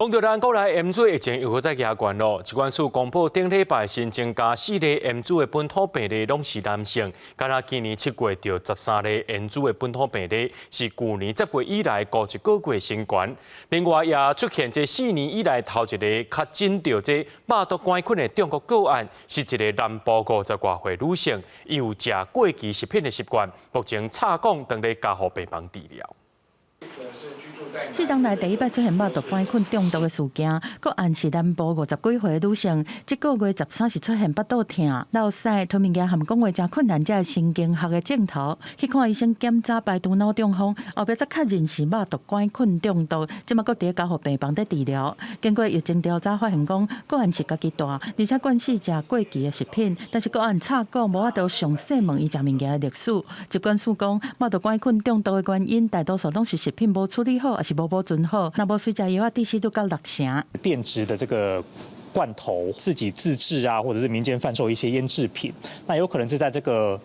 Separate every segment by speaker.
Speaker 1: 讲到咱国内 M 组疫情又再加悬咯，疾管署公布顶礼拜新增加4例 M 组的本土病例，拢是男性。敢若今年7月就13例 M 组的本土病例，是去年10月以来高一个月新高。另外也出现这4年以来头一个确诊到这肉毒杆菌的中国个案，是一个南部50多岁女性，伊有食过期食品的习惯，目前插管当咧加护病房治疗。
Speaker 2: 4年来第一摆出现肉毒杆菌中毒的事件，个案是南部50几岁的女性，这个月13是出现腹肚痛、落屎、吞物件含讲话真困难，这神经学的镜头去看医生检查排除脑中风，后壁才确认是肉毒杆菌中毒，即马搁伫加护病房在治疗。经过疫情调查发现讲，个案是家己大，而且惯是食过期的食品，但是个案插讲无法度详细问伊食物件的历史。疾管署讲，肉毒杆菌中毒的原因大多数拢是食品无处理好，还是无保存好，那无水食药啊，致死率到60%。
Speaker 3: 变质的这个罐头自己自制啊，或者是民间贩售一些腌制品，那有可能是在这个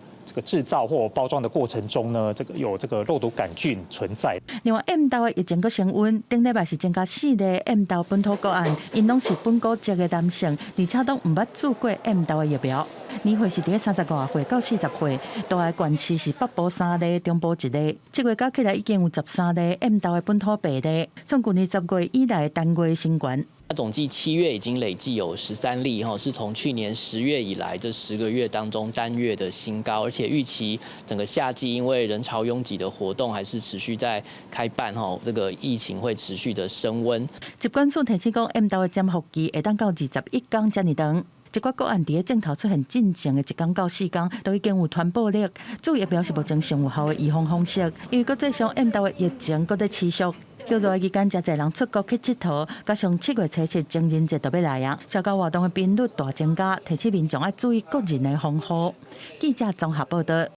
Speaker 3: 制造或包装的过程中呢，有这个肉毒杆菌存在。
Speaker 2: 另外 ，M 豆的疫情阁升温，顶礼拜是增加4例 M 豆本土个案，因拢是本国籍的男性，而且都唔捌做过 M 豆的疫苗。年岁是伫30多岁到40岁，大的县市是北部3例，中部1例。7月加起来已经有13例 M 豆的本土病例，从去年10月以来单月新冠。
Speaker 4: 总计7月已经累计有13例，是从去年10月以来这10个月当中单月的新高，而且预期整个夏季因为人潮拥挤的活动还是持续在开办，这个疫情会持续的升温。
Speaker 2: 疾管署提醒讲 ，M 豆的潜伏期会当到21天这么长。一寡个案伫咧镜头出现进前的1天到4天，都已经有传播力。做疫苗是目前上有效的预防方式，因为搁再上 M 豆的疫情搁在持续。叫热期间，真侪人出国去佚佗，加上7月初7情人节都要来啊，社交活动的频率大增加，提醒民众要注意个人的防护。记者综合报道。